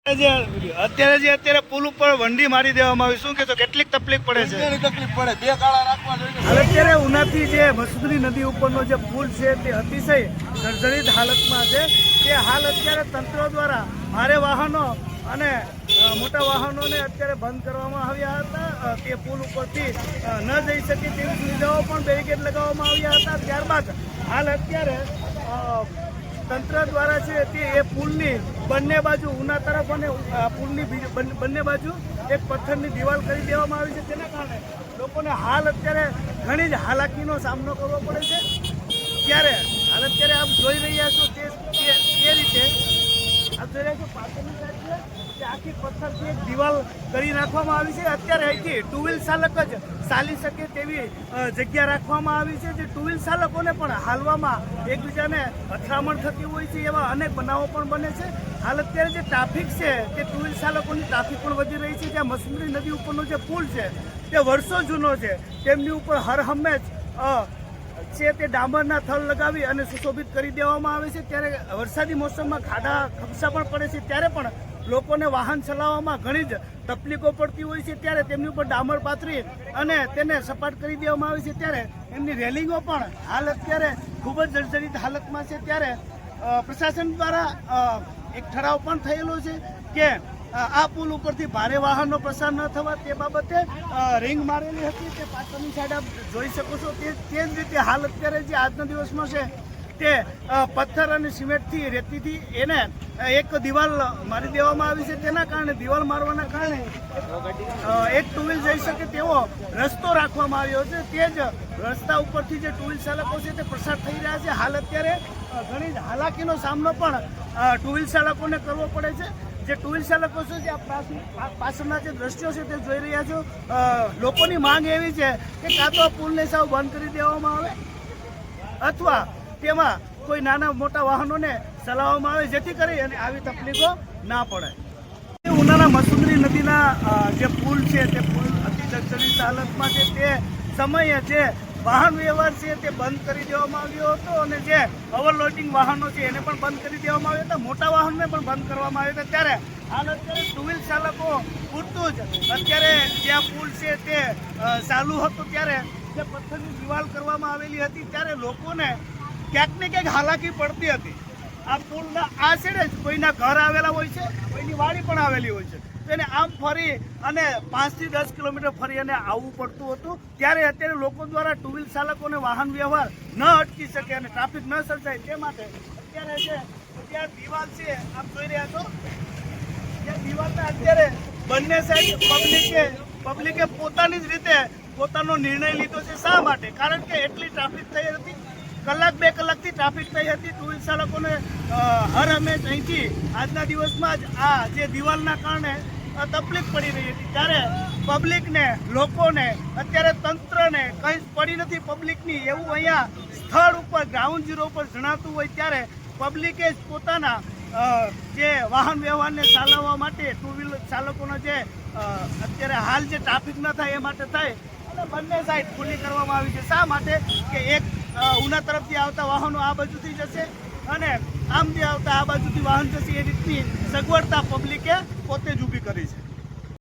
અત્યારે પુલ ઉપર વંડી મારી દેવામાં આવી, શું કહેશો, કેટલીક તકલીફ પડે છે? તકલીફ પડે, બે કાળા રાખવા જોઈએ. અત્યારે ઉનાથી જે મસૂદરી નદી ઉપરનો જે પુલ છે તે અતિશય જર્જરિત હાલતમાં છે. તે હાલ અત્યારે તંત્ર દ્વારા ભારે વાહનો અને મોટા વાહનોને અત્યારે બંધ કરવામાં આવ્યા હતા. તે પુલ ઉપરથી ન જઈ શકે તેવી સુવિધાઓ પણ બેરિકેડ લગાવવામાં આવ્યા હતા. ત્યારબાદ હાલ અત્યારે તંત્ર દ્વારા છે તે એ પુલની બંને બાજુ ઉના તરફ અને પુલની બંને બાજુ એક પથ્થરની દિવાલ કરી દેવામાં આવી છે. તેના કારણે લોકોને હાલ અત્યારે ઘણી જ હાલાકીનો સામનો કરવો પડે છે. ત્યારે હાલ અત્યારે આપ જોઈ રહ્યા છો તે રીતે આપ જોઈ રહ્યા છો પાછળની સાઈડ છે તે આખી પથ્થરથી એક દિવાલ કરી નાખવામાં આવી છે. અત્યારે અહીંથી ટુ વ્હીલ ચાલક જ ચાલી શકે તેવી જગ્યા રાખવામાં આવી છે. જે ટુ વ્હીલ ચાલકોને પણ હાલવામાં એકબીજાને અથડામણ થતી હોય છે એવા અનેક બનાવો પણ બને છે. હાલ અત્યારે જે ટ્રાફિક છે તે ટુ વ્હીલ ચાલકોની ટ્રાફિક પણ વધી રહી છે. જ્યાં મસૂદરી નદી ઉપરનો જે પુલ છે તે વર્ષો જૂનો છે, તેમની ઉપર હર હંમેશ છે તે ડામરના થળ લગાવી અને સુશોભિત કરી દેવામાં આવે છે. ત્યારે વરસાદી મોસમમાં ખાડા ખબસા પણ પડે છે, ત્યારે પણ લોકોને વાહન ચલાવવામાં ઘણી જ તકલીફો પડતી હોય છે. ત્યારે તેમની ઉપર ડામર પાથરી અને તેને સપાટ કરી દેવામાં આવે છે. ત્યારે એમની રેલિંગો પણ હાલ અત્યારે ખૂબ જ જર્જરિત હાલતમાં છે. ત્યારે પ્રશાસન દ્વારા એક ઠરાવ પણ થયેલો છે કે આ પુલ ઉપરથી ભારે વાહનનો પ્રસાર ન થવા તે બાબતે રિંગ મારેલી હતી. તે પાછળની સાઈડ આપ જોઈ શકો છો. તે જ રીતે હાલ અત્યારે જે આજના દિવસમાં છે તે પથ્થર અને સિમેન્ટથી રેતીથી એને એક દિવાલ મારી દેવામાં આવી છે. તેના કારણે દિવાલ મારવાના કારણે એક ટુ વ્હીલ જઈ શકે તેવો રસ્તો રાખવામાં આવ્યો છે. તે જ રસ્તા ઉપરથી જે ટુ વ્હીલ ચાલકો છે તે પસાર થઈ રહ્યા છે. હાલ અત્યારે ઘણી જ હાલાકીનો સામનો પણ ટુ વ્હીલ ચાલકોને કરવો પડે છે. જે ટુ વ્હીલ ચાલકો છે જે પાછળના જે દ્રશ્યો છે તે જોઈ રહ્યા છો, લોકોની માંગ એવી છે કે કાં તો પુલને સાવ બંધ કરી દેવામાં આવે અથવા તેમાં કોઈ નાના મોટા વાહનોને ચલાવવામાં આવે, જેથી કરી અને આવી તકલીફો ના પડે. ઉનાના મસૂદરી નદીના જે પુલ છે તે પુલ અતિ જર્જરિત હાલતમાં છે. તે સમયે જે વાહન વ્યવહાર છે તે બંધ કરી દેવામાં આવ્યો હતો અને જે ઓવરલોડિંગ વાહનો છે એને પણ બંધ કરી દેવામાં આવ્યા હતા. મોટા વાહનને પણ બંધ કરવામાં આવ્યા હતા. ત્યારે હાલ અત્યારે ટુ વ્હીલ ચાલકો પૂરતું જ અત્યારે જ્યાં પુલ છે તે ચાલુ હતો ત્યારે જે પથ્થરની દિવાલ કરવામાં આવેલી હતી ત્યારે લોકોને ક્યાંક ને ક્યાંક હાલાકી પડતી હતી. આ પુલના આ છેડે જ કોઈના ઘર આવેલા હોય છે, કોઈની વાડી પણ આવેલી હોય છે. તેને આમ ફરી અને 5 થી 10 કિલોમીટર ફરી અને આવવું પડતું હતું. ત્યારે અત્યારે લોકો દ્વારા ટુ વ્હીલ ચાલકોને વાહન વ્યવહાર ન અટકી શકે અને ટ્રાફિક ન સર્જાય તે માટે અત્યારે જે ત્યાં દિવાલ છે આપ જોઈ રહ્યા છો, ત્યાં દિવાલના અત્યારે બંને સાઈડ પબ્લિકે પોતાની જ રીતે પોતાનો નિર્ણય લીધો છે. શા માટે? કારણ કે એટલી ટ્રાફિક થઈ હતી, કલાક 2 કલાકથી ટ્રાફિક થઈ હતી. ટુ વ્હીલ ચાલકોને હર હંમેશ અહીંથી આજના દિવસમાં જ આ જે દિવાલના કારણે તકલીફ પડી રહી હતી. ત્યારે પબ્લિકને, લોકોને, અત્યારે તંત્રને કંઈ પડી નથી પબ્લિકની એવું અહીંયા સ્થળ ઉપર ગ્રાઉન્ડ ઝીરો ઉપર જણાતું હોય. ત્યારે પબ્લિકે જ પોતાના જે વાહન વ્યવહારને ચાલવવા માટે ટુ વ્હીલ ચાલકોનો જે અત્યારે હાલ જે ટ્રાફિક ન થાય એ માટે થાય અને બંને સાઈડ ખુલ્લી કરવામાં આવી છે. શા માટે? કે એક ઉના તરફથી આવતા વાહનો આ બાજુથી જશે અને આમ જે આવતા આ બાજુથી વાહન જશે એ રીતની સગવડતા પબ્લિકે પોતે જ ઊભી કરી છે.